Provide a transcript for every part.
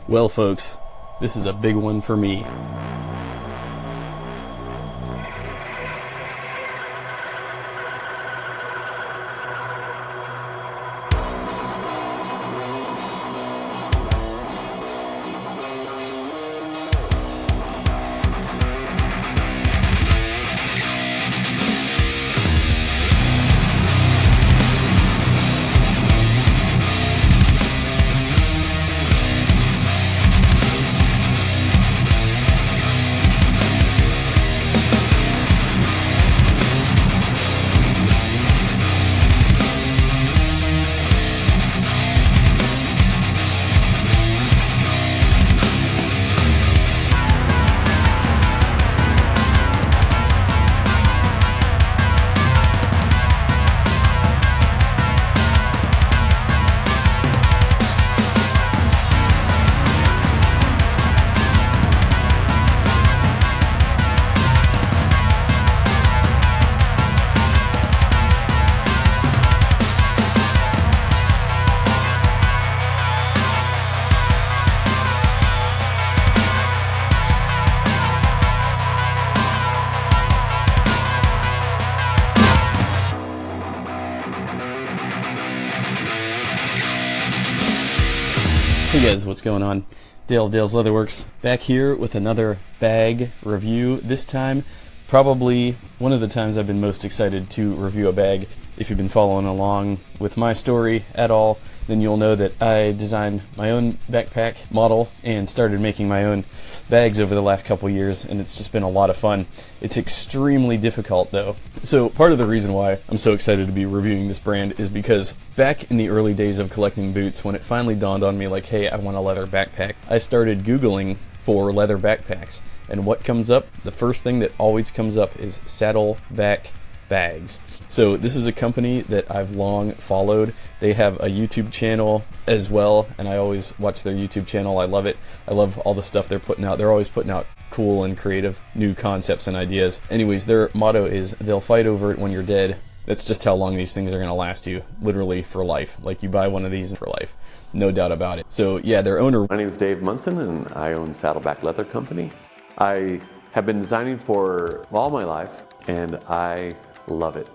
Well, folks, this is a big one for me. Hey guys, what's going on? Dale, Dale's Leatherworks, back here with another bag review. This time, probably one of the times I've been most excited to review a bag. If you've been following along with my story at all, then you'll know that I designed my own backpack model and started making my own bags over the last couple years, and it's just been a lot of fun. It's extremely difficult though. So part of the reason why I'm so excited to be reviewing this brand is because back in the early days of collecting boots, when it finally dawned on me like, hey, I want a leather backpack, I started Googling for leather backpacks. And what comes up? The first thing that always comes up is Saddleback bags. So this is a company that I've long followed. They have a YouTube channel as well, and I always watch their YouTube channel. I love it. I love all the stuff they're putting out. They're always putting out cool and creative new concepts and ideas. Anyways, their motto is, they'll fight over it when you're dead. That's just how long these things are going to last you, literally for life. Like, you buy one of these for life, no doubt about it. So yeah, their owner... My name is Dave Munson, and I own Saddleback Leather Company. I have been designing for all my life, and I love it.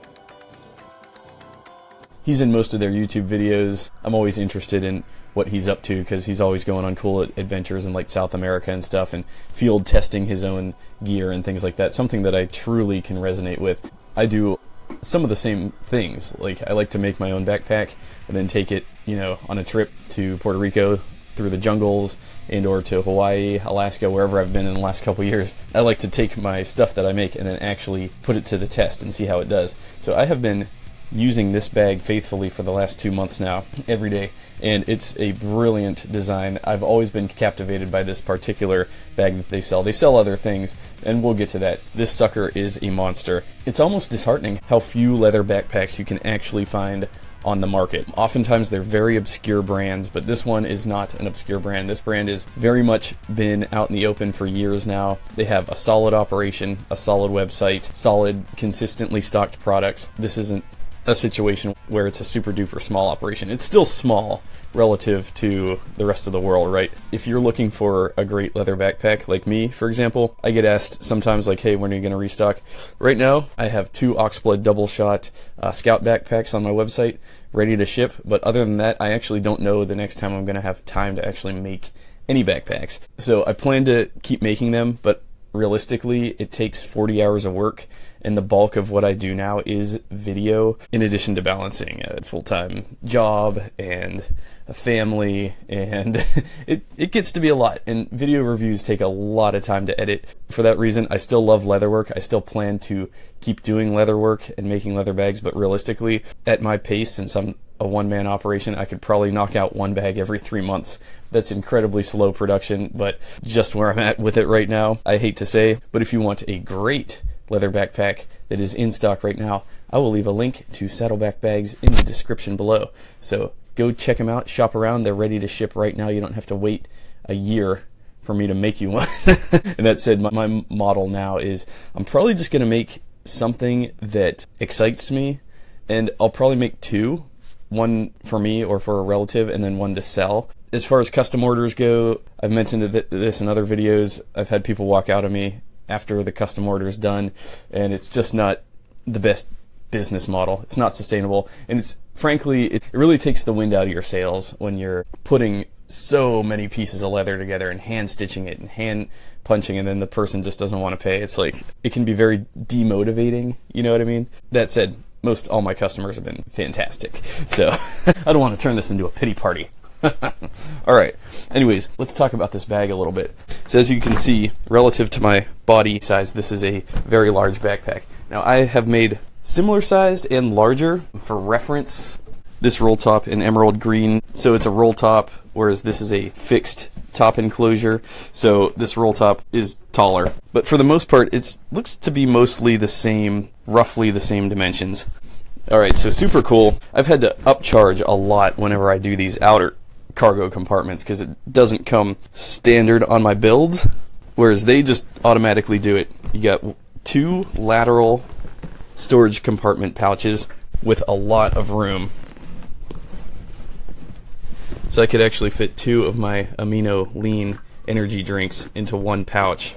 He's in most of their YouTube videos. I'm always interested in what he's up to because he's always going on cool adventures in like South America and stuff, and field testing his own gear and things like that. Something that I truly can resonate with. I do some of the same things. Like, I like to make my own backpack and then take it, you know, on a trip to Puerto Rico, through the jungles, and or to Hawaii, Alaska, wherever I've been in the last couple years. I like to take my stuff that I make and then actually put it to the test and see how it does. So I have been using this bag faithfully for the last 2 months now, every day, and it's a brilliant design. I've always been captivated by this particular bag that they sell. They sell other things, and we'll get to that. This sucker is a monster. It's almost disheartening how few leather backpacks you can actually find on the market. Oftentimes they're very obscure brands, but this one is not an obscure brand. This brand has very much been out in the open for years now. They have a solid operation, a solid website, solid, consistently stocked products. This isn't a situation where it's a super duper small operation. It's still small relative to the rest of the world, right? If you're looking for a great leather backpack, like me, for example, I get asked sometimes like, hey, when are you going to restock? Right now, I have 2 Oxblood double shot Scout backpacks on my website ready to ship, but other than that, I actually don't know the next time I'm going to have time to actually make any backpacks. So I plan to keep making them, but realistically, it takes 40 hours of work, and the bulk of what I do now is video, in addition to balancing a full-time job and a family, and it gets to be a lot, and video reviews take a lot of time to edit. For that reason, I still love leatherwork. I still plan to keep doing leatherwork and making leather bags, but realistically, at my pace, since I'm a one-man operation, I could probably knock out 1 bag every 3 months. That's incredibly slow production, but just where I'm at with it right now, I hate to say. But if you want a great leather backpack that is in stock right now, I will leave a link to Saddleback bags in the description below. So go check them out, shop around. They're ready to ship right now. You don't have to wait a year for me to make you one. And that said, my model now is, I'm probably just going to make something that excites me, and I'll probably make 2. One for me or for a relative, and then one to sell. As far as custom orders go, I've mentioned this in other videos. I've had people walk out on me after the custom order is done, and it's just not the best business model. It's not sustainable, and it's frankly, it really takes the wind out of your sails when you're putting so many pieces of leather together and hand stitching it and hand punching, and then the person just doesn't want to pay. It's like, it can be very demotivating, you know what I mean? That said, all my customers have been fantastic, so I don't want to turn this into a pity party. Alright, anyways, let's talk about this bag a little bit. So as you can see, relative to my body size, this is a very large backpack. Now I have made similar sized and larger. For reference, this roll top in emerald green, so it's a roll top, whereas this is a fixed top enclosure, so this roll top is taller. But for the most part, it looks to be mostly the same, roughly the same dimensions. Alright, so super cool. I've had to upcharge a lot whenever I do these outer cargo compartments because it doesn't come standard on my builds, whereas they just automatically do it. You got 2 lateral storage compartment pouches with a lot of room. So I could actually fit 2 of my amino lean energy drinks into 1 pouch.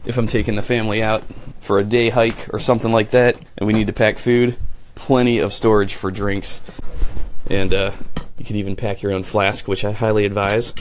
If I'm taking the family out for a day hike or something like that and we need to pack food, plenty of storage for drinks. And you can even pack your own flask, which I highly advise.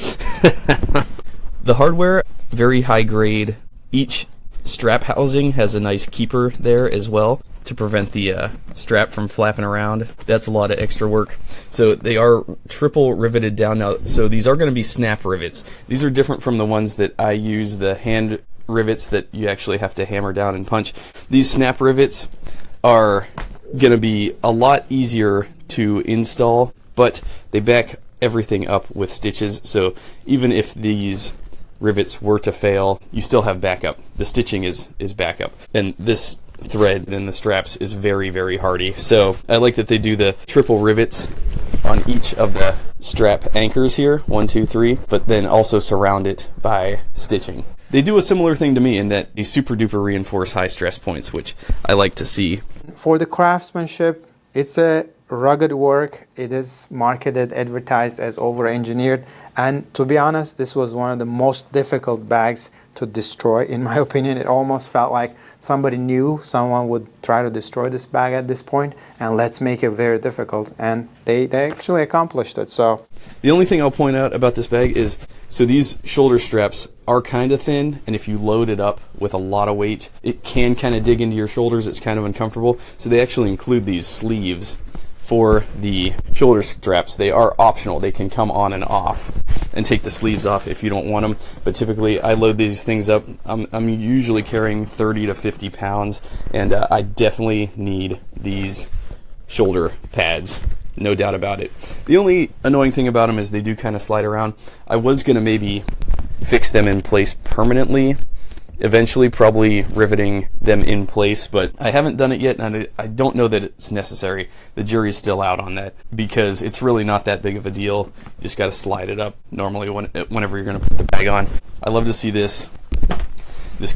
The hardware, very high grade. Each strap housing has a nice keeper there as well to prevent the strap from flapping around. That's a lot of extra work. So they are triple riveted down now. So these are going to be snap rivets. These are different from the ones that I use, the hand rivets that you actually have to hammer down and punch. These snap rivets are going to be a lot easier to install, but they back everything up with stitches, so even if these rivets were to fail, you still have backup. The stitching is backup, and this thread in the straps is very, very hardy. So I like that they do the triple rivets on each of the strap anchors here, 1, 2, 3, but then also surround it by stitching. They do a similar thing to me in that they super duper reinforce high stress points, which I like to see. For the craftsmanship, it's a rugged work. It is marketed, advertised as over-engineered, and to be honest, this was one of the most difficult bags to destroy. In my opinion, it almost felt like somebody knew someone would try to destroy this bag at this point, and let's make it very difficult, and they actually accomplished it. So the only thing I'll point out about this bag is, so these shoulder straps are kind of thin, and if you load it up with a lot of weight, it can kind of dig into your shoulders. It's kind of uncomfortable. So they actually include these sleeves for the shoulder straps. They are optional. They can come on and off, and take the sleeves off if you don't want them. But typically I load these things up. I'm usually carrying 30 to 50 pounds, and I definitely need these shoulder pads. No doubt about it. The only annoying thing about them is they do kind of slide around. I was going to maybe fix them in place permanently, eventually probably riveting them in place, but I haven't done it yet, and I don't know that it's necessary. The jury's still out on that because it's really not that big of a deal. You just got to slide it up normally whenever you're going to put the bag on. I love to see this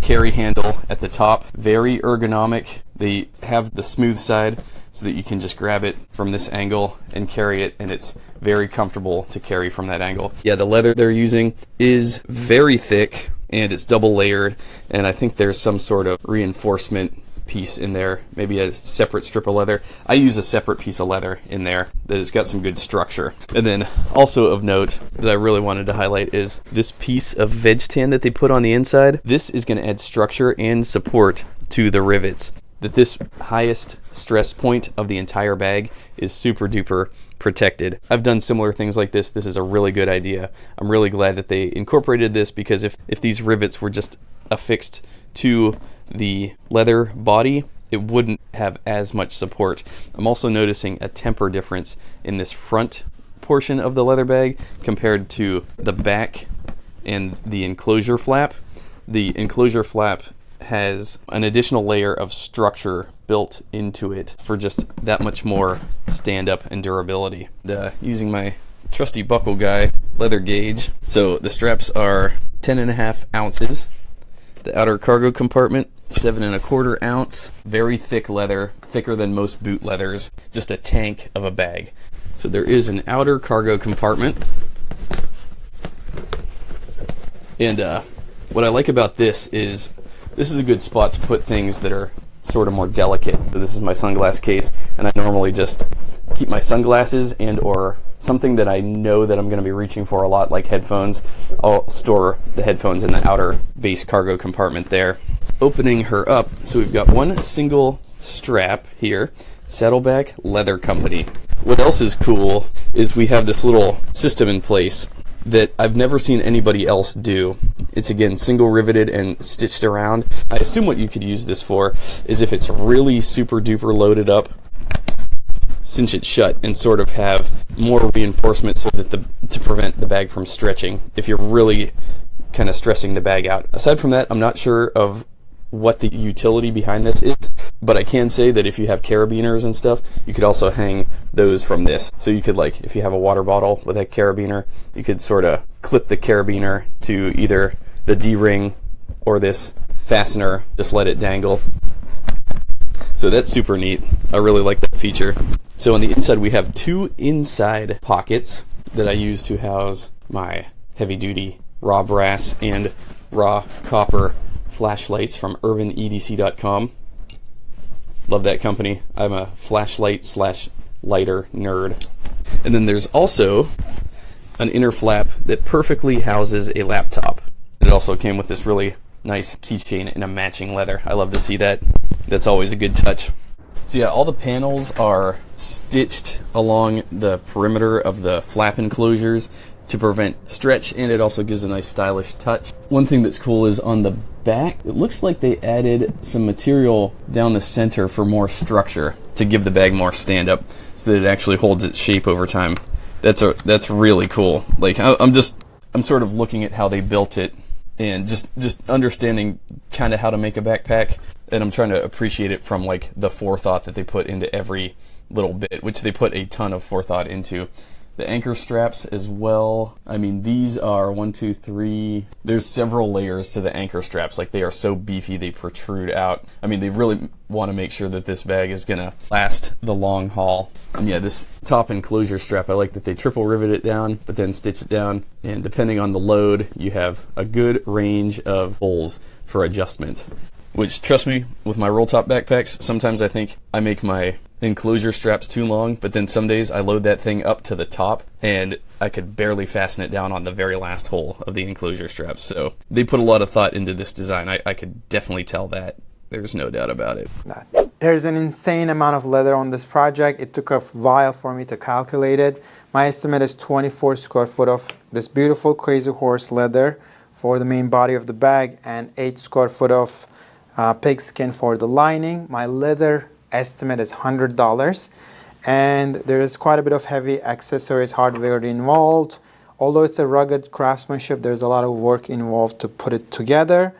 carry handle at the top. Very ergonomic. They have the smooth side so that you can just grab it from this angle and carry it, and it's very comfortable to carry from that angle. Yeah, the leather they're using is very thick, and it's double layered, and I think there's some sort of reinforcement piece in there, maybe a separate strip of leather. I use a separate piece of leather in there that has got some good structure. And then also of note that I really wanted to highlight is this piece of veg tan that they put on the inside. This is going to add structure and support to the rivets. That this highest stress point of the entire bag is super duper protected. I've done similar things like this. This is a really good idea. I'm really glad that they incorporated this, because if these rivets were just affixed to the leather body, it wouldn't have as much support. I'm also noticing a temper difference in this front portion of the leather bag compared to the back and the enclosure flap. The enclosure flap has an additional layer of structure built into it for just that much more stand-up and durability. Using my trusty buckle guy leather gauge, so the straps are 10.5 ounces. The outer cargo compartment, 7.25 ounce. Very thick leather, thicker than most boot leathers. Just a tank of a bag. So there is an outer cargo compartment And what I like about this is a good spot to put things that are sort of more delicate. So this is my sunglass case, and I normally just keep my sunglasses and or something that I know that I'm going to be reaching for a lot, like headphones. I'll store the headphones in the outer base cargo compartment there. Opening her up, so we've got one single strap here, Saddleback Leather Company. What else is cool is we have this little system in place that I've never seen anybody else do. It's again single riveted and stitched around. I assume what you could use this for is if it's really super duper loaded up, cinch it shut and sort of have more reinforcement so that to prevent the bag from stretching if you're really kind of stressing the bag out. Aside from that, I'm not sure of what the utility behind this is, but I can say that if you have carabiners and stuff, you could also hang those from this. So you could, like, if you have a water bottle with a carabiner, you could sort of clip the carabiner to either the D-ring or this fastener, just let it dangle. So that's super neat. I really like that feature. So on the inside we have two inside pockets that I use to house my heavy duty raw brass and raw copper flashlights from urbanedc.com. Love that company. I'm a flashlight / lighter nerd. And then there's also an inner flap that perfectly houses a laptop. It also came with this really nice keychain in a matching leather. I love to see that. That's always a good touch. So yeah, all the panels are stitched along the perimeter of the flap enclosures to prevent stretch, and it also gives a nice stylish touch. One thing that's cool is on the back, it looks like they added some material down the center for more structure to give the bag more stand up so that it actually holds its shape over time. That's really cool. Like I'm sort of looking at how they built it and just understanding kind of how to make a backpack, and I'm trying to appreciate it from like the forethought that they put into every little bit, which they put a ton of forethought into. The anchor straps as well. I mean, these are 1, 2, 3. There's several layers to the anchor straps. Like, they are so beefy they protrude out. I mean, they really want to make sure that this bag is gonna last the long haul. And yeah, this top enclosure strap, I like that they triple rivet it down, but then stitch it down. And depending on the load, you have a good range of holes for adjustment. Which, trust me, with my roll top backpacks, sometimes I think I make my enclosure straps too long, but then some days I load that thing up to the top and I could barely fasten it down on the very last hole of the enclosure straps. So they put a lot of thought into this design. I could definitely tell that. There's no doubt about it. There's an insane amount of leather on this project. It took a while for me to calculate it. My estimate is 24 square foot of this beautiful Crazy Horse leather for the main body of the bag and 8 square foot of pigskin for the lining. My leather estimate is $100, and there is quite a bit of heavy accessories, hardware involved. Although it's a rugged craftsmanship, there's a lot of work involved to put it together.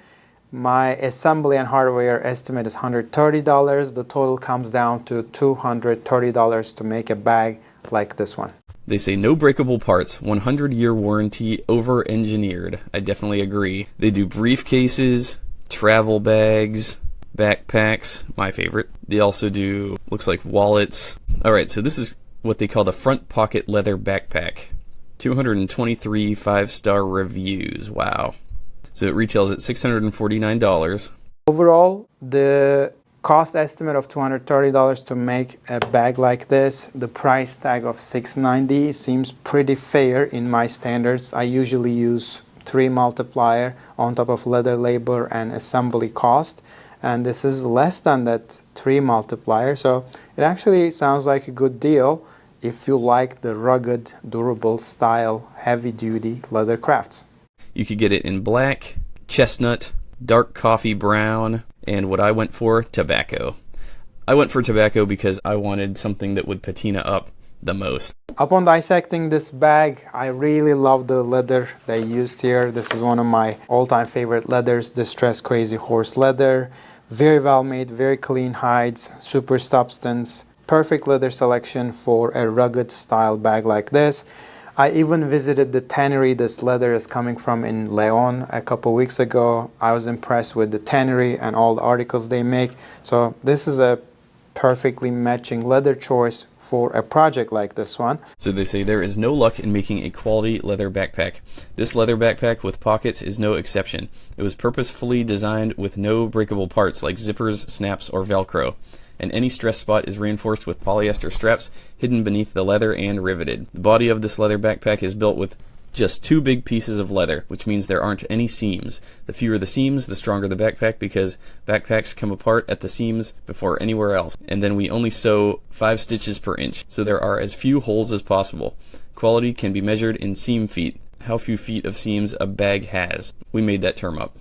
My assembly and hardware estimate is $130. The total comes down to $230 to make a bag like this one. They say no breakable parts, 100-year warranty, over-engineered. I definitely agree. They do briefcases, travel bags, backpacks, my favorite. They also do, looks like, wallets. Alright, so this is what they call the front pocket leather backpack. 223 5-star reviews. Wow. So it retails at $649. Overall, the cost estimate of $230 to make a bag like this, the price tag of $690 seems pretty fair in my standards. I usually use 3 multiplier on top of leather labor and assembly cost, and this is less than that 3 multiplier, so it actually sounds like a good deal if you like the rugged, durable style, heavy duty leather crafts. You could get it in black, chestnut, dark coffee brown, and what I went for, tobacco. I went for tobacco because I wanted something that would patina up the most. Upon dissecting this bag, I really love the leather they used here. This is one of my all-time favorite leathers, Distressed Crazy Horse leather. Very well made, very clean hides, super substance, perfect leather selection for a rugged style bag like this. I even visited the tannery this leather is coming from in Leon a couple weeks ago. I was impressed with the tannery and all the articles they make. So this is a perfectly matching leather choice for a project like this one. So they say there is no luck in making a quality leather backpack. This leather backpack with pockets is no exception. It was purposefully designed with no breakable parts like zippers, snaps, or Velcro, and any stress spot is reinforced with polyester straps hidden beneath the leather and riveted. The body of this leather backpack is built with just 2 big pieces of leather, which means there aren't any seams. The fewer the seams, the stronger the backpack, because backpacks come apart at the seams before anywhere else. And then we only sew 5 stitches per inch, so there are as few holes as possible. Quality can be measured in seam feet. How few feet of seams a bag has. We made that term up.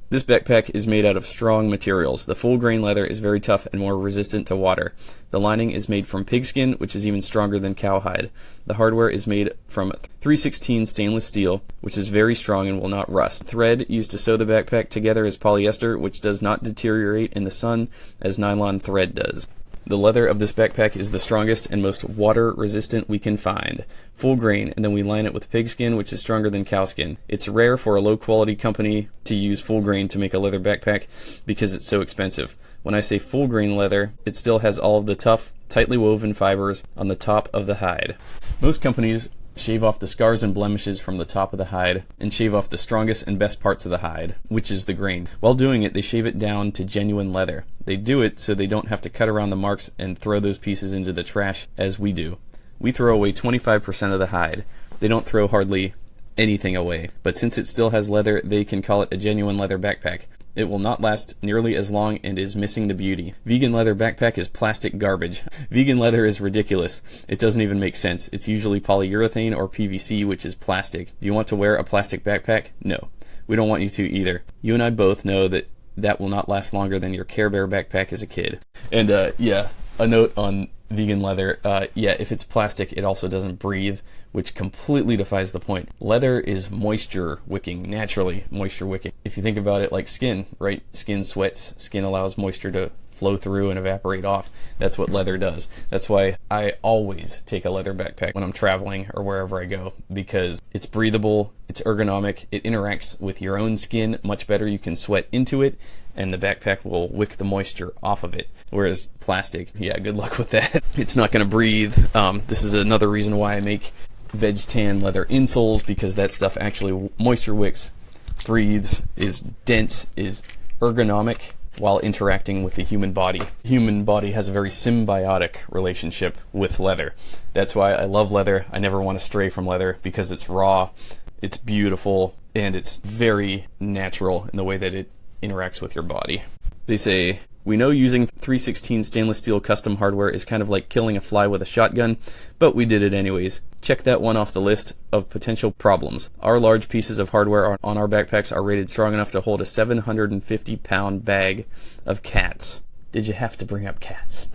This backpack is made out of strong materials. The full grain leather is very tough and more resistant to water. The lining is made from pigskin, which is even stronger than cowhide. The hardware is made from 316 stainless steel, which is very strong and will not rust. Thread used to sew the backpack together is polyester, which does not deteriorate in the sun as nylon thread does. The leather of this backpack is the strongest and most water resistant we can find. Full grain, and then we line it with pigskin, which is stronger than cowskin. It's rare for a low quality company to use full grain to make a leather backpack because it's so expensive. When I say full grain leather, it still has all of the tough, tightly woven fibers on the top of the hide. Most companies shave off the scars and blemishes from the top of the hide and shave off the strongest and best parts of the hide, which is the grain. While doing it, they shave it down to genuine leather. They do it so they don't have to cut around the marks and throw those pieces into the trash as we do. We throw away 25% of the hide. They don't throw hardly anything away, but since it still has leather, they can call it a genuine leather backpack. It will not last nearly as long and is missing the beauty. Vegan leather backpack is plastic garbage. Vegan leather is ridiculous. It doesn't even make sense. It's usually polyurethane or PVC, which is plastic. Do you want to wear a plastic backpack? No. We don't want you to either. You and I both know that that will not last longer than your Care Bear backpack as a kid. And yeah, a note on vegan leather. Yeah, if it's plastic, it also doesn't breathe, which completely defies the point. Leather is moisture wicking, naturally moisture wicking. If you think about it like skin, right? Skin sweats, skin allows moisture to flow through and evaporate off. That's what leather does. That's why I always take a leather backpack when I'm traveling or wherever I go, because it's breathable, it's ergonomic, it interacts with your own skin much better. You can sweat into it, and the backpack will wick the moisture off of it. Whereas plastic, yeah, good luck with that. It's not going to breathe. This is another reason why I make veg tan leather insoles, because that stuff actually moisture wicks, breathes, is dense, is ergonomic while interacting with the human body. The human body has a very symbiotic relationship with leather. That's why I love leather. I never want to stray from leather, because it's raw, it's beautiful, and it's very natural in the way that it interacts with your body. They say, we know using 316 stainless steel custom hardware is kind of like killing a fly with a shotgun, but we did it anyways. Check that one off the list of potential problems. Our large pieces of hardware on our backpacks are rated strong enough to hold a 750-pound bag of cats. Did you have to bring up cats?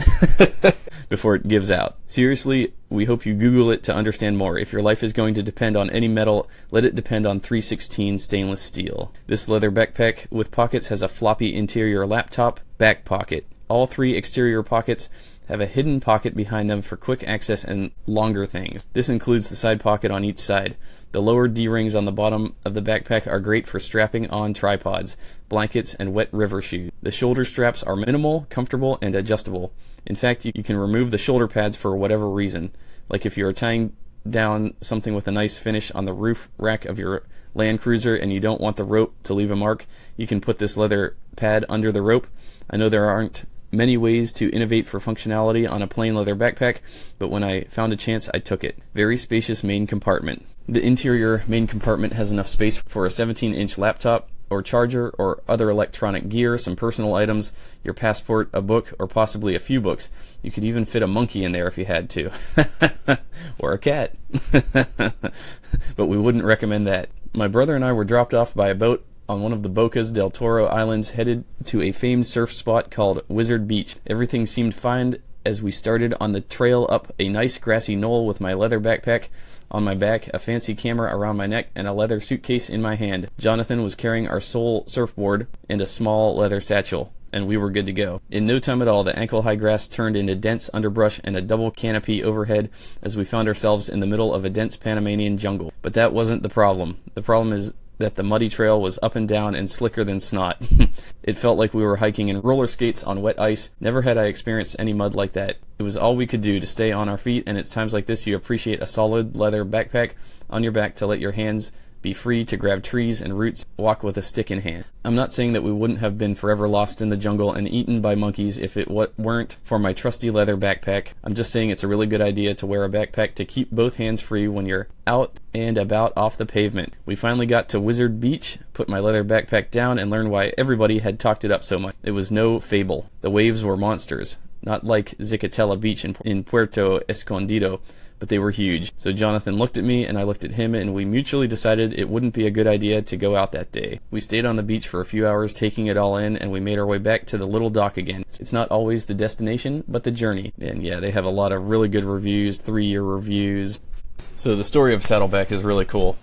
Before it gives out. Seriously, we hope you Google it to understand more. If your life is going to depend on any metal, let it depend on 316 stainless steel. This leather backpack with pockets has a floppy interior laptop back pocket. All 3 exterior pockets have a hidden pocket behind them for quick access and longer things. This includes the side pocket on each side. The lower D-rings on the bottom of the backpack are great for strapping on tripods, blankets, and wet river shoes. The shoulder straps are minimal, comfortable, and adjustable. In fact, you can remove the shoulder pads for whatever reason. Like if you're tying down something with a nice finish on the roof rack of your Land Cruiser and you don't want the rope to leave a mark, you can put this leather pad under the rope. I know there aren't many ways to innovate for functionality on a plain leather backpack, but when I found a chance, I took it. Very spacious main compartment. The interior main compartment has enough space for a 17-inch laptop or charger or other electronic gear, some personal items, your passport, a book, or possibly a few books. You could even fit a monkey in there if you had to. Or a cat. But we wouldn't recommend that. My brother and I were dropped off by a boat on one of the Bocas del Toro Islands, headed to a famed surf spot called Wizard Beach. Everything seemed fine as we started on the trail up a nice grassy knoll with my leather backpack on my back, a fancy camera around my neck, and a leather suitcase in my hand. Jonathan was carrying our sole surfboard and a small leather satchel, and we were good to go. In no time at all, the ankle-high grass turned into dense underbrush and a double canopy overhead as we found ourselves in the middle of a dense Panamanian jungle. But that wasn't the problem. The problem is that the muddy trail was up and down and slicker than snot. It felt like we were hiking in roller skates on wet ice. Never had I experienced any mud like that. It was all we could do to stay on our feet, and it's times like this you appreciate a solid leather backpack on your back to let your hands be free to grab trees and roots, walk with a stick in hand. I'm not saying that we wouldn't have been forever lost in the jungle and eaten by monkeys if it weren't for my trusty leather backpack. I'm just saying it's a really good idea to wear a backpack to keep both hands free when you're out and about off the pavement. We finally got to Wizard Beach, put my leather backpack down, and learned why everybody had talked it up so much. It was no fable. The waves were monsters. Not like Zicatela Beach in Puerto Escondido, but they were huge. So Jonathan looked at me and I looked at him, and we mutually decided it wouldn't be a good idea to go out that day. We stayed on the beach for a few hours taking it all in, and we made our way back to the little dock again. It's not always the destination, but the journey. And yeah, they have a lot of really good reviews, 3-year reviews. So the story of Saddleback is really cool.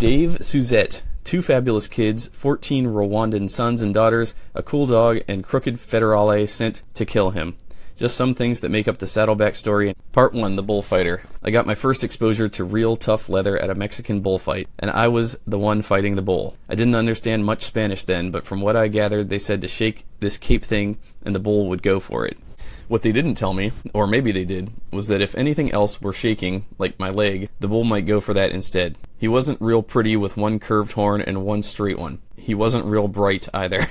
Dave Suzette, 2 fabulous kids, 14 Rwandan sons and daughters, a cool dog, and crooked federale sent to kill him. Just some things that make up the Saddleback story. Part 1, the bullfighter. I got my first exposure to real tough leather at a Mexican bullfight, and I was the one fighting the bull. I didn't understand much Spanish then, but from what I gathered, they said to shake this cape thing and the bull would go for it. What they didn't tell me, or maybe they did, was that if anything else were shaking, like my leg, the bull might go for that instead. He wasn't real pretty with one curved horn and one straight one. He wasn't real bright either,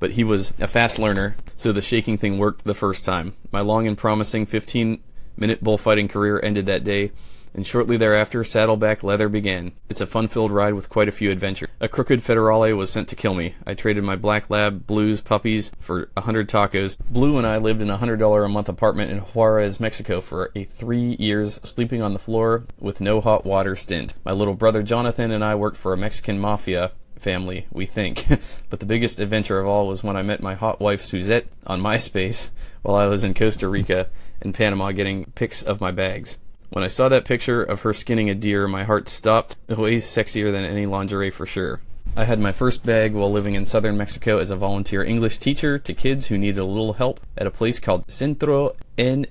but he was a fast learner, so the shaking thing worked the first time. My long and promising 15-minute bullfighting career ended that day, and shortly thereafter, Saddleback leather began. It's a fun-filled ride with quite a few adventures. A crooked federale was sent to kill me. I traded my black lab, Blue's puppies, for 100 tacos. Blue and I lived in a $100 a month apartment in Juarez, Mexico for 3 years, sleeping on the floor with no hot water stint. My little brother Jonathan and I worked for a Mexican mafia family, we think. But the biggest adventure of all was when I met my hot wife Suzette on MySpace while I was in Costa Rica and Panama getting pics of my bags. When I saw that picture of her skinning a deer, my heart stopped. Way sexier than any lingerie for sure. I had my first bag while living in southern Mexico as a volunteer English teacher to kids who needed a little help at a place called Centro NOA.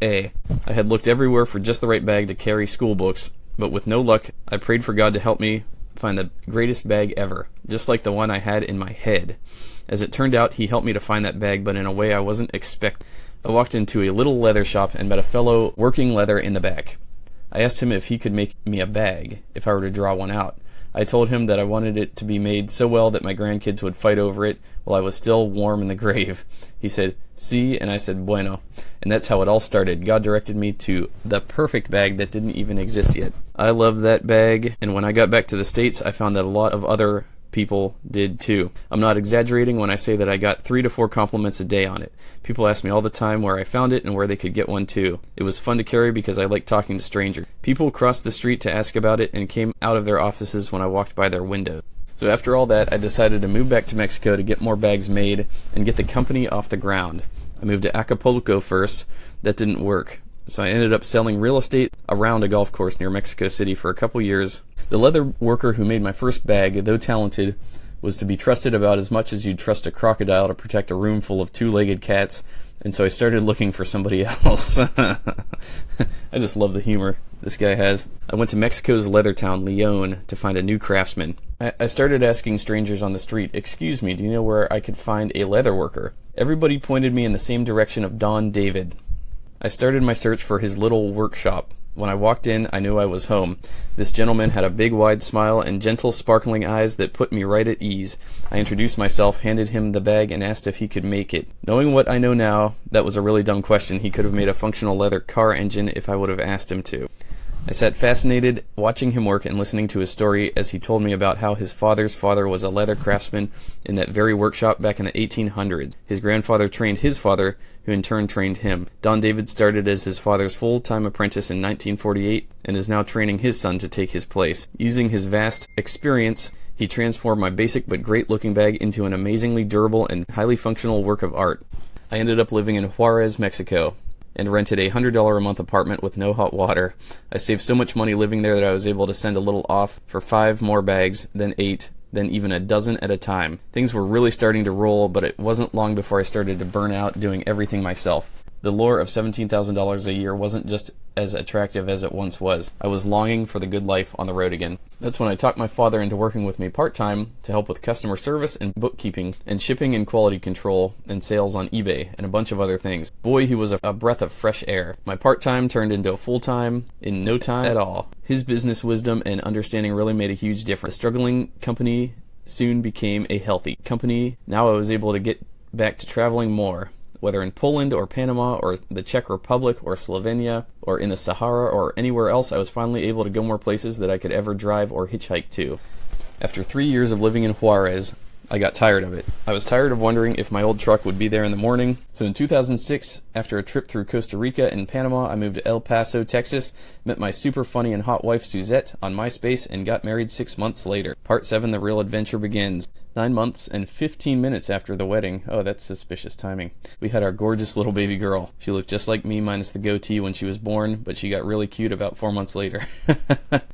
I had looked everywhere for just the right bag to carry school books, but with no luck, I prayed for God to help me find the greatest bag ever, just like the one I had in my head. As it turned out, he helped me to find that bag, but in a way I wasn't expecting. I walked into a little leather shop and met a fellow working leather in the back. I asked him if he could make me a bag if I were to draw one out. I told him that I wanted it to be made so well that my grandkids would fight over it while I was still warm in the grave. He said, "Sí," and I said, "Bueno." And that's how it all started. God directed me to the perfect bag that didn't even exist yet. I loved that bag, and when I got back to the States, I found that a lot of other people did too. I'm not exaggerating when I say that I got 3 to 4 compliments a day on it. People ask me all the time where I found it and where they could get one too. It was fun to carry because I like talking to strangers. People crossed the street to ask about it and came out of their offices when I walked by their windows. So after all that, I decided to move back to Mexico to get more bags made and get the company off the ground. I moved to Acapulco first. That didn't work. So I ended up selling real estate around a golf course near Mexico City for a couple years. The leather worker who made my first bag, though talented, was to be trusted about as much as you'd trust a crocodile to protect a room full of 2-legged cats, and so I started looking for somebody else. I just love the humor this guy has. I went to Mexico's leather town, Leon, to find a new craftsman. I started asking strangers on the street, "Excuse me, do you know where I could find a leather worker?" Everybody pointed me in the same direction of Don David. I started my search for his little workshop. When I walked in, I knew I was home. This gentleman had a big, wide smile and gentle, sparkling eyes that put me right at ease. I introduced myself, handed him the bag, and asked if he could make it. Knowing what I know now, that was a really dumb question. He could have made a functional leather car engine if I would have asked him to. I sat fascinated, watching him work and listening to his story as he told me about how his father's father was a leather craftsman in that very workshop back in the 1800s. His grandfather trained his father, who in turn trained him. Don David started as his father's full-time apprentice in 1948 and is now training his son to take his place. Using his vast experience, he transformed my basic but great-looking bag into an amazingly durable and highly functional work of art. I ended up living in Juarez, Mexico, and rented a $100 a month apartment with no hot water. I saved so much money living there that I was able to send a little off for 5 more bags, then 8, then even a dozen at a time. Things were really starting to roll, but it wasn't long before I started to burn out doing everything myself. The lure of $17,000 a year wasn't just as attractive as it once was. I was longing for the good life on the road again. That's when I talked my father into working with me part-time to help with customer service and bookkeeping and shipping and quality control and sales on eBay and a bunch of other things. Boy, he was a breath of fresh air. My part-time turned into a full-time in no time at all. His business wisdom and understanding really made a huge difference. The struggling company soon became a healthy company. Now I was able to get back to traveling more. Whether in Poland or Panama or the Czech Republic or Slovenia or in the Sahara or anywhere else, I was finally able to go more places that I could ever drive or hitchhike to. After 3 years of living in Juarez, I got tired of it. I was tired of wondering if my old truck would be there in the morning. So in 2006, after a trip through Costa Rica and Panama, I moved to El Paso, Texas, met my super funny and hot wife Suzette on MySpace, and got married 6 months later. Part 7, the real adventure begins. 9 months and 15 minutes after the wedding. Oh, that's suspicious timing. We had our gorgeous little baby girl. She looked just like me minus the goatee when she was born, but she got really cute about 4 months later.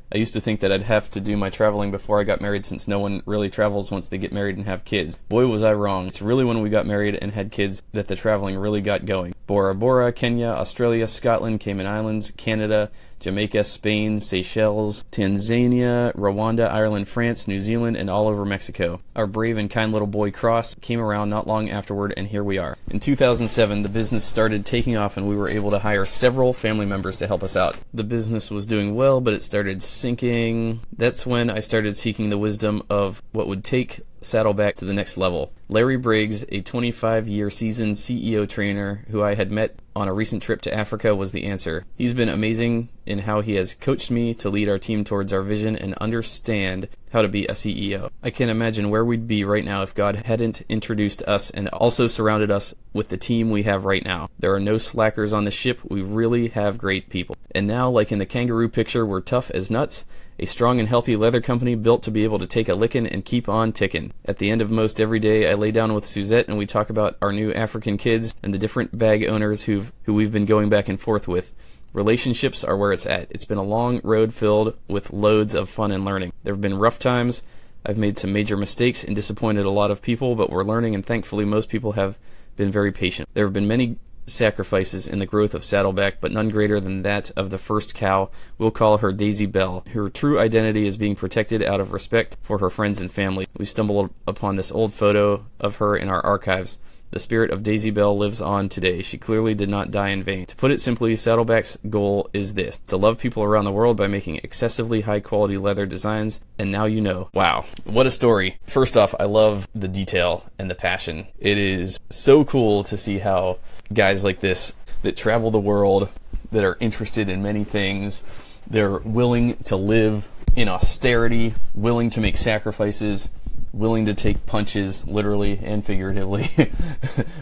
I used to think that I'd have to do my traveling before I got married, since no one really travels once they get married and have kids. Boy, was I wrong. It's really when we got married and had kids that the traveling really got going. Bora Bora, Kenya, Australia, Scotland, Cayman Islands, Canada, Jamaica, Spain, Seychelles, Tanzania, Rwanda, Ireland, France, New Zealand, and all over Mexico. Our brave and kind little boy Cross came around not long afterward, and here we are. In 2007, the business started taking off, and we were able to hire several family members to help us out. The business was doing well, but it started sinking. That's when I started seeking the wisdom of what would take Saddleback to the next level. Larry Briggs, a 25-year seasoned CEO trainer who I had met on a recent trip to Africa, was the answer. He's been amazing in how he has coached me to lead our team towards our vision and understand how to be a CEO. I can't imagine where we'd be right now if God hadn't introduced us and also surrounded us with the team we have right now. There are no slackers on the ship. We really have great people. And now, like in the kangaroo picture, we're tough as nuts. A strong and healthy leather company built to be able to take a lickin' and keep on tickin'. At the end of most every day, I lay down with Suzette and we talk about our new African kids and the different bag owners who we've been going back and forth with. Relationships are where it's at. It's been a long road filled with loads of fun and learning. There have been rough times. I've made some major mistakes and disappointed a lot of people, but we're learning, and thankfully most people have been very patient. There have been many sacrifices in the growth of Saddleback, but none greater than that of the first cow. We'll call her Daisy Bell. Her true identity is being protected out of respect for her friends and family. We stumbled upon this old photo of her in our archives. The spirit of Daisy Bell lives on today. She clearly did not die in vain. To put it simply, Saddleback's goal is this: to love people around the world by making excessively high-quality leather designs, and now you know. Wow, what a story. First off, I love the detail and the passion. It is so cool to see how guys like this that travel the world, that are interested in many things, they're willing to live in austerity, willing to make sacrifices, willing to take punches, literally and figuratively,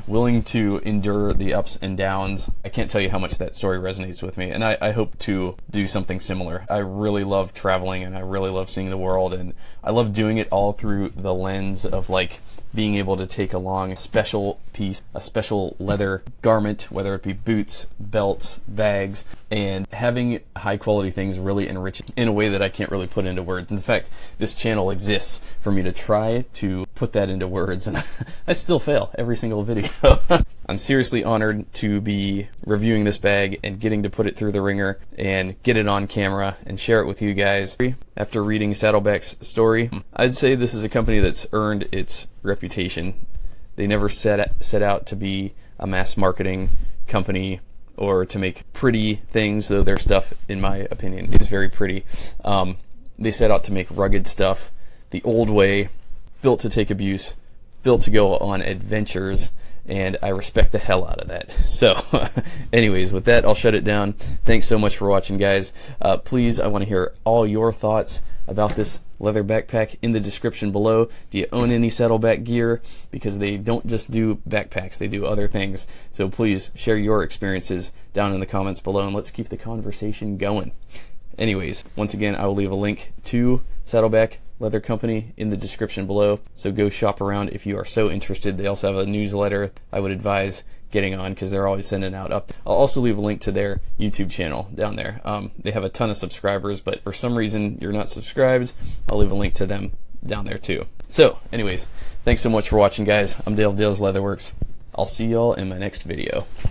willing to endure the ups and downs. I can't tell you how much that story resonates with me, and I hope to do something similar. I really love traveling, and I really love seeing the world, and I love doing it all through the lens of like being able to take along a special piece, a special leather garment, whether it be boots, belts, bags, and having high quality things really enrich it in a way that I can't really put into words. In fact, this channel exists for me to try to put that into words, and I still fail every single video. I'm seriously honored to be reviewing this bag and getting to put it through the ringer and get it on camera and share it with you guys. After reading Saddleback's story, I'd say this is a company that's earned its reputation. They never set out to be a mass marketing company or to make pretty things, though their stuff, in my opinion, is very pretty. They set out to make rugged stuff the old way, built to take abuse, built to go on adventures, and I respect the hell out of that. So anyways, with that, I'll shut it down. Thanks so much for watching, guys. Please, I want to hear all your thoughts about this leather backpack in the description below. Do you own any Saddleback gear? Because they don't just do backpacks, they do other things. So please share your experiences down in the comments below, and let's keep the conversation going. Anyways, once again, I will leave a link to Saddleback Leather Company in the description below, so go shop around if you are so interested. They also have a newsletter I would advise getting on, because they're always sending out up. I'll also leave a link to their YouTube channel down there. They have a ton of subscribers, but for some reason you're not subscribed, I'll leave a link to them down there too. So anyways, thanks so much for watching, guys. I'm Dale, Dale's Leatherworks. I'll see y'all in my next video.